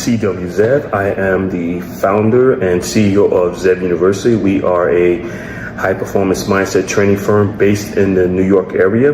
C.W. Zev. I am the founder and CEO of Zev University. We are a high-performance mindset training firm based in the New York area.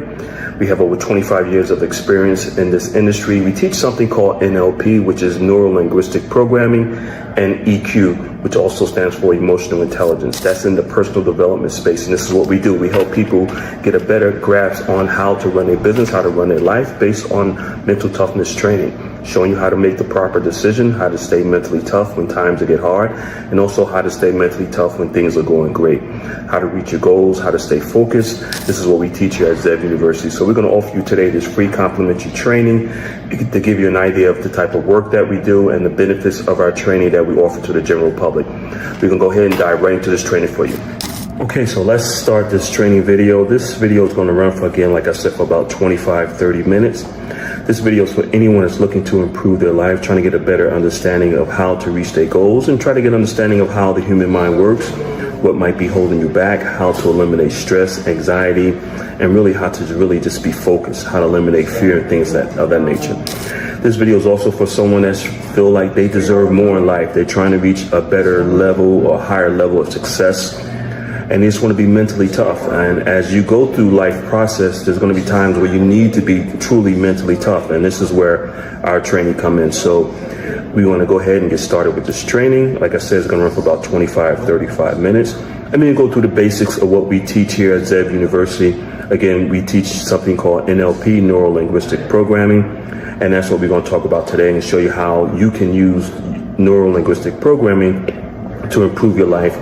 We have over 25 years of experience in this industry. We teach something called NLP, which is Neuro-Linguistic Programming, and EQ, which also stands for Emotional Intelligence. That's in the personal development space, and this is what we do. We help people get a better grasp on how to run a business, how to run their life based on mental toughness training, showing you how to make the proper decision, how to stay mentally tough when times get hard, and also how to stay mentally tough when things are going great, how to reach your goals, how to stay focused. This is what we teach here at Zev University. So we're going to offer you today this free complimentary training to give you an idea of the type of work that we do and the benefits of our training that we offer to the general public. We're going to go ahead and dive right into this training for you. Okay, so let's start this training video. This video is going to run for, again, like I said, for about 25-30 minutes. This video is for anyone that's looking to improve their life, trying to get a better understanding of how to reach their goals, and try to get an understanding of how the human mind works, what might be holding you back, how to eliminate stress, anxiety, and really how to really just be focused, how to eliminate fear and things of that nature. This video is also for someone that feel like they deserve more in life. They're trying to reach a better level or higher level of success, and they just want to be mentally tough. And as you go through life process, there's going to be times where you need to be truly mentally tough, and this is where our training come in. So we want to go ahead and get started with this training. Like I said, it's going to run for about 25-35 minutes. I'm going to go through the basics of what we teach here at Zev University. Again, we teach something called NLP, Neuro-Linguistic Programming, and that's what we're going to talk about today and show you how you can use Neuro-Linguistic Programming to improve your life,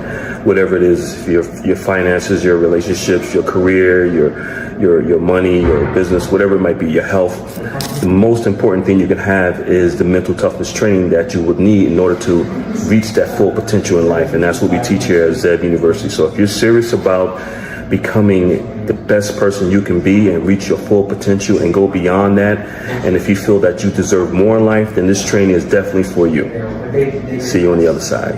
whatever it is, your finances, your relationships, your career, your money, your business, whatever it might be, your health. The most important thing you can have is the mental toughness training that you would need in order to reach that full potential in life. And that's what we teach here at Zev University. So if you're serious about becoming the best person you can be and reach your full potential and go beyond that, and if you feel that you deserve more in life, then this training is definitely for you. See you on the other side.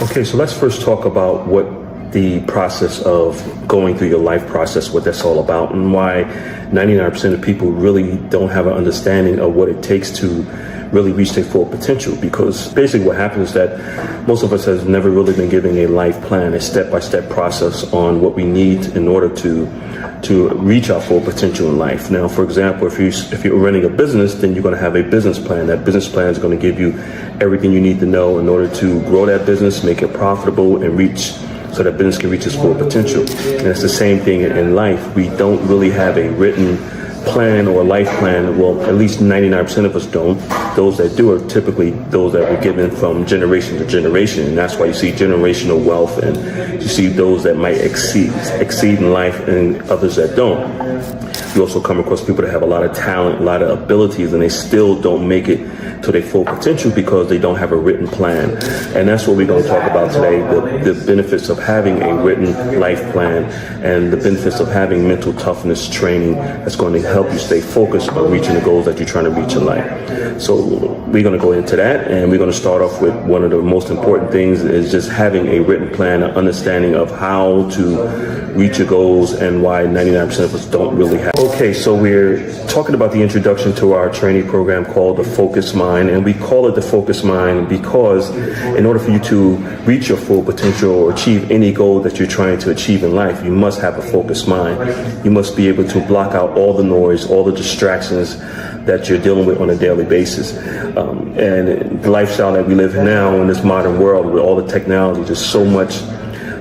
Okay, so let's first talk about what the process of going through your life process, what that's all about, and why 99% of people really don't have an understanding of what it takes to really reach their full potential. Because basically what happens is that most of us has never really been given a life plan, a step-by-step process on what we need in order to reach our full potential in life. Now, for example, if you're running a business, then you're going to have a business plan. That business plan is going to give you everything you need to know in order to grow that business, make it profitable, and so that business can reach its full potential. And it's the same thing in life. We don't really have a written plan or life plan. Well, at least 99% of us don't. Those that do are typically those that were given from generation to generation, and that's why you see generational wealth, and you see those that might exceed in life and others that don't. You also come across people that have a lot of talent, a lot of abilities, and they still don't make it to their full potential because they don't have a written plan. And that's what we're going to talk about today, the benefits of having a written life plan and the benefits of having mental toughness training that's going to help you stay focused on reaching the goals that you're trying to reach in life. So we're going to go into that, and we're going to start off with one of the most important things is just having a written plan, an understanding of how to reach your goals and why 99% of us don't really have. Okay, so we're talking about the introduction to our training program called the Focus Mind, and we call it the Focus Mind because in order for you to reach your full potential or achieve any goal that you're trying to achieve in life, you must have a focused mind. You must be able to block out all the noise, all the distractions that you're dealing with on a daily basis. And the lifestyle that we live in now in this modern world with all the technology, there's so much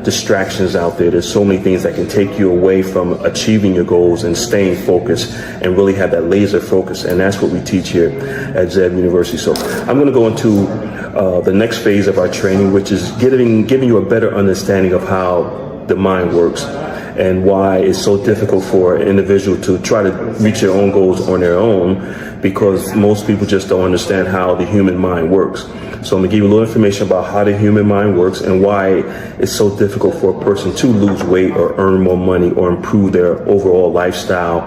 distractions out there. There's so many things that can take you away from achieving your goals and staying focused and really have that laser focus. And that's what we teach here at Zev University. So I'm going to go into the next phase of our training, which is giving you a better understanding of how the mind works and why it's so difficult for an individual to try to reach their own goals on their own, because most people just don't understand how the human mind works. So I'm going to give you a little information about how the human mind works and why it's so difficult for a person to lose weight or earn more money or improve their overall lifestyle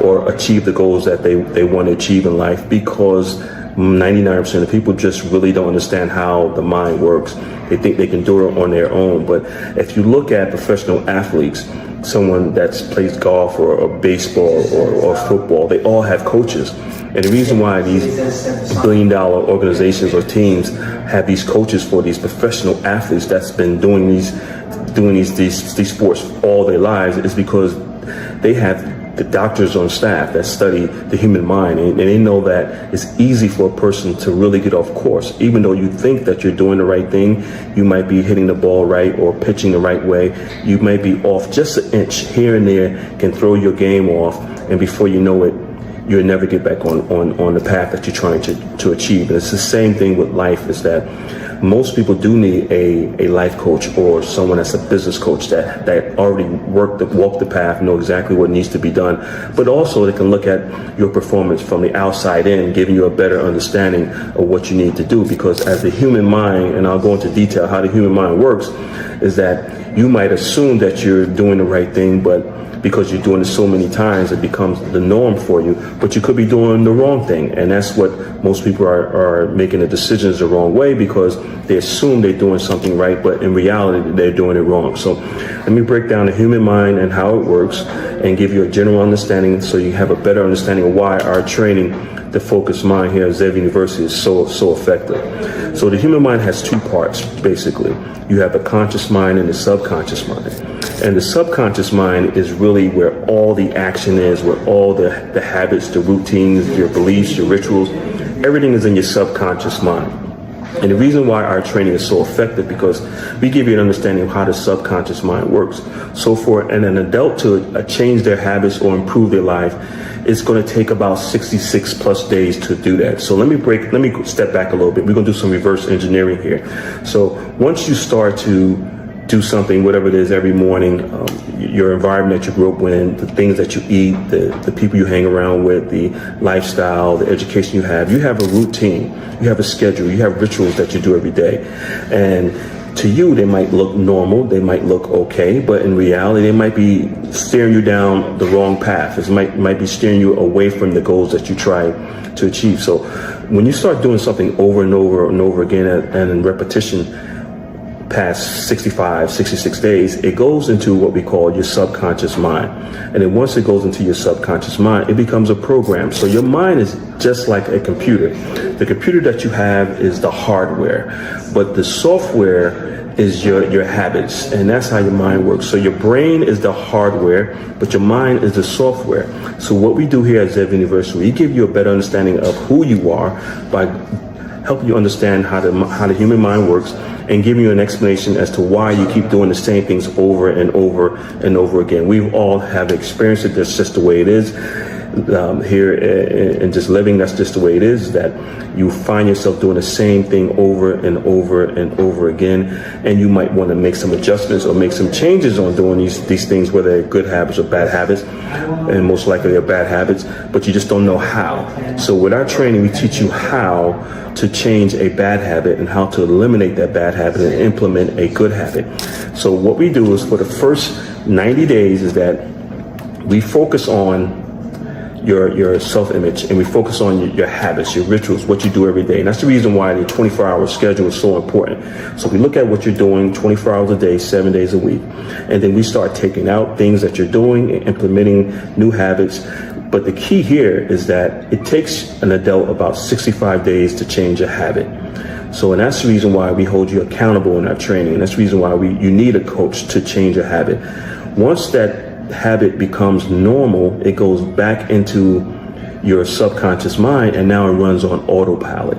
or achieve the goals that they want to achieve in life, because 99% of people just really don't understand how the mind works. They think they can do it on their own. But if you look at professional athletes, someone that plays golf or baseball or football, they all have coaches. And the reason why these billion-dollar organizations or teams have these coaches for these professional athletes that's been doing these sports all their lives is because they have the doctors on staff that study the human mind, and they know that it's easy for a person to really get off course. Even though you think that you're doing the right thing, you might be hitting the ball right or pitching the right way, you might be off just an inch here and there, can throw your game off, and before you know it, you'll never get back on the path that you're trying to achieve. And it's the same thing with life, is that most people do need a life coach or someone that's a business coach that already walked the path, know exactly what needs to be done. But also they can look at your performance from the outside in, giving you a better understanding of what you need to do. Because as the human mind, and I'll go into detail how the human mind works, is that you might assume that you're doing the right thing, but because you're doing it so many times, it becomes the norm for you, but you could be doing the wrong thing. And that's what most people are making the decisions the wrong way, because they assume they're doing something right, but in reality, they're doing it wrong. So let me break down the human mind and how it works and give you a general understanding so you have a better understanding of why our training, the focused mind here at Zev University, is so effective. So the human mind has two parts, basically. You have the conscious mind and the subconscious mind. And the subconscious mind is really where all the action is, where all the habits, the routines, your beliefs, your rituals, everything is in your subconscious mind. And the reason why our training is so effective, because we give you an understanding of how the subconscious mind works. So for an adult to change their habits or improve their life, it's going to take about 66 plus days to do that. So let me step back a little bit. We're going to do some reverse engineering here. So once you start to do something, whatever it is, every morning, your environment that you grew up in, the things that you eat, the people you hang around with, the lifestyle, the education you have a routine, you have a schedule, you have rituals that you do every day. And to you, they might look normal, they might look okay, but in reality, they might be steering you down the wrong path. It might be steering you away from the goals that you try to achieve. So when you start doing something over and over and over again and in repetition, past 65, 66 days, it goes into what we call your subconscious mind. And then once it goes into your subconscious mind, it becomes a program. So your mind is just like a computer. The computer that you have is the hardware, but the software is your habits, and that's how your mind works. So your brain is the hardware, but your mind is the software. So what we do here at Zev University, we give you a better understanding of who you are by helping you understand how the human mind works, and giving you an explanation as to why you keep doing the same things over and over and over again. We all have experienced it. That's just the way it is. Here and just living, that's just the way it is, that you find yourself doing the same thing over and over and over again, and you might want to make some adjustments or make some changes on doing these things, whether they're good habits or bad habits, and most likely they're bad habits, but you just don't know how. So with our training, we teach you how to change a bad habit and how to eliminate that bad habit and implement a good habit. So what we do is, for the first 90 days, is that we focus on your self-image, and we focus on your habits, your rituals, what you do every day. And that's the reason why the 24-hour schedule is so important. So we look at what you're doing 24 hours a day, 7 days a week, and then we start taking out things that you're doing and implementing new habits. But the key here is that it takes an adult about 65 days to change a habit. So, and that's the reason why we hold you accountable in our training. And that's the reason why you need a coach to change a habit. Once that habit becomes normal, it goes back into your subconscious mind, and now it runs on autopilot.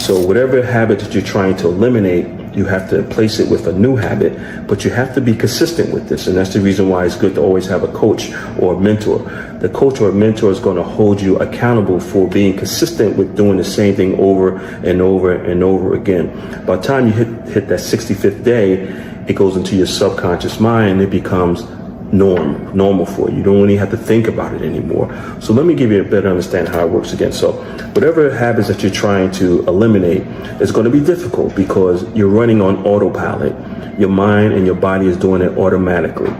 So whatever habit that you're trying to eliminate, you have to replace it with a new habit, but you have to be consistent with this. And that's the reason why it's good to always have a coach or a mentor. The coach or mentor is going to hold you accountable for being consistent with doing the same thing over and over and over again. By the time you hit that 65th day, it goes into your subconscious mind, and it becomes normal for you. You don't really have to think about it anymore. So let me give you a better understanding how it works again. So whatever habits that you're trying to eliminate is going to be difficult, because you're running on autopilot. Your mind and your body is doing it automatically.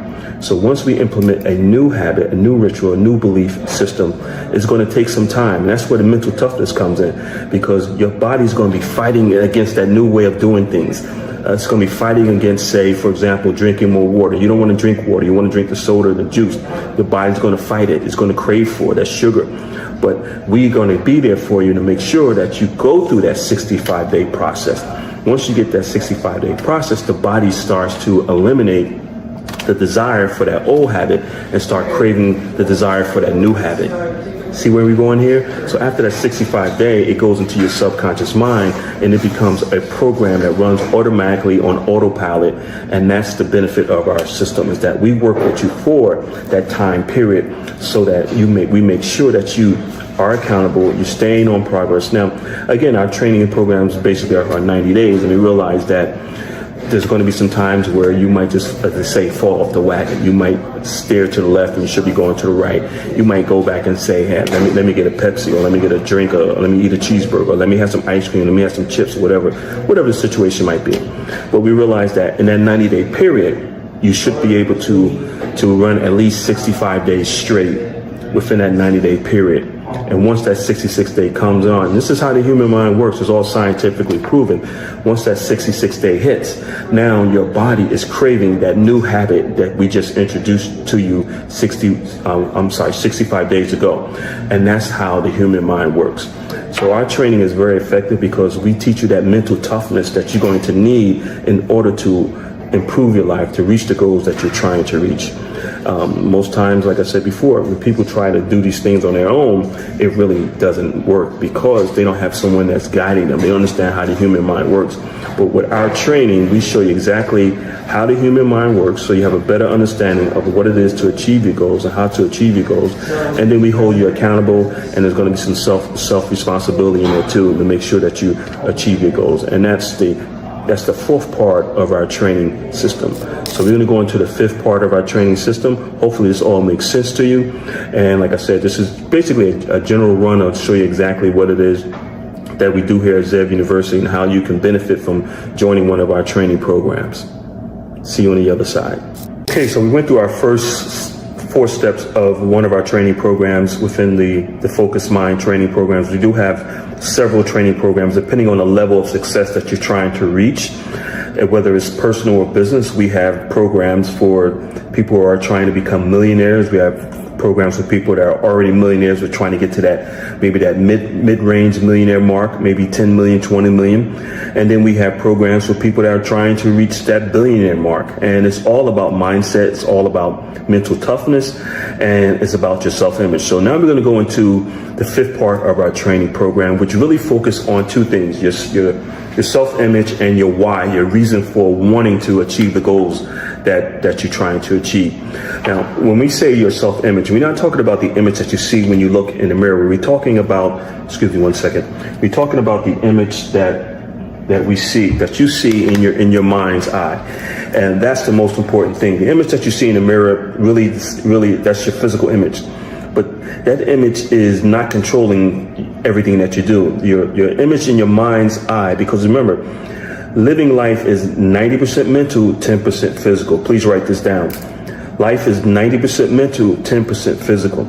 So once we implement a new habit, a new ritual, a new belief system, it's going to take some time. And that's where the mental toughness comes in, because your body's going to be fighting against that new way of doing things. It's going to be fighting against, say, for example, drinking more water. You don't want to drink water. You want to drink the soda, the juice. The body's going to fight it. It's going to crave for it. That's sugar. But we're going to be there for you to make sure that you go through that 65-day process. Once you get that 65-day process, the body starts to eliminate the desire for that old habit and start craving the desire for that new habit. See where we're going here? So after that 65-day, it goes into your subconscious mind and it becomes a program that runs automatically on autopilot. And that's the benefit of our system, is that we work with you for that time period so that we make sure that you are accountable, you're staying on progress. Now, again, our training programs basically are 90 days, and we realize that there's going to be some times where you might just, as they say, fall off the wagon. You might steer to the left and you should be going to the right. You might go back and say, hey, let me get a Pepsi, or let me get a drink, or let me eat a cheeseburger, or let me have some ice cream, let me have some chips, or whatever the situation might be. But we realize that in that 90-day period, you should be able to run at least 65 days straight within that 90-day period. And once that 66th day comes on, this is how the human mind works. It's all scientifically proven. Once that 66th day hits, now your body is craving that new habit that we just introduced to you 65 days ago. And that's how the human mind works. So our training is very effective because we teach you that mental toughness that you're going to need in order to improve your life, to reach the goals that you're trying to reach. Most times, like I said before, when people try to do these things on their own, it really doesn't work because they don't have someone that's guiding them. They don't understand how the human mind works. But with our training, we show you exactly how the human mind works, so you have a better understanding of what it is to achieve your goals and how to achieve your goals. And then we hold you accountable, and there's going to be some self-responsibility in there too to make sure that you achieve your goals. And that's the fourth part of our training system. So we're going to go into the fifth part of our training system. Hopefully this all makes sense to you. And like I said, this is basically a general run to show you exactly what it is that we do here at Zev University and how you can benefit from joining one of our training programs. See you on the other side. Okay, so we went through our first 4 steps of one of our training programs within the Focused Mind training programs. We do have several training programs depending on the level of success that you're trying to reach. Whether it's personal or business, we have programs for people who are trying to become millionaires. We have programs for people that are already millionaires. We're trying to get to that mid-range millionaire mark, maybe 10 million, 20 million. And then we have programs for people that are trying to reach that billionaire mark. And it's all about mindset. It's all about mental toughness, and it's about your self-image. So now we're going to go into the fifth part of our training program, which really focus on 2 things: your self-image and your why, your reason for wanting to achieve the goals that you're trying to achieve. Now, when we say your self-image, we're not talking about the image that you see when you look in the mirror. We're talking about, excuse me one second, we're talking about the image that we see, that you see in your mind's eye. And that's the most important thing. The image that you see in the mirror, really, that's your physical image. But that image is not controlling everything that you do. Your image in your mind's eye, because remember, living life is 90% mental, 10% physical. Please write this down. Life is 90% mental, 10% physical.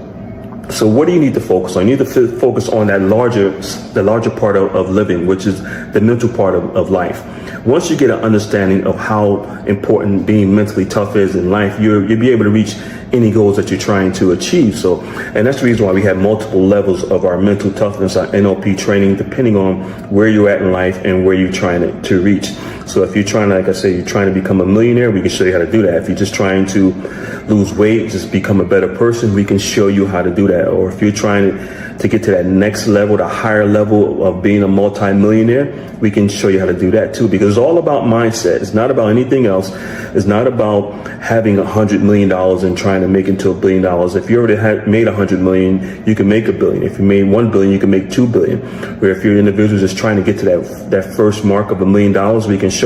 So what do you need to focus on? You need to focus on the larger part of living, which is the mental part of life. Once you get an understanding of how important being mentally tough is in life, you'll be able to reach any goals that you're trying to achieve. So, and that's the reason why we have multiple levels of our mental toughness, our NLP training, depending on where you're at in life and where you're trying to reach. So if you're trying to, like I say, you're trying to become a millionaire, we can show you how to do that. If you're just trying to lose weight, just become a better person, we can show you how to do that. Or if you're trying to get to that next level, the higher level of being a multi-millionaire, we can show you how to do that too, because it's all about mindset. It's not about anything else. It's not about having $100 million and trying to make it to $1 billion. If you already made $100 million, you can make $1 billion. If you made $1 billion, you can make $2 billion. Where if you're an individual just trying to get to that first mark of $1 million, we can show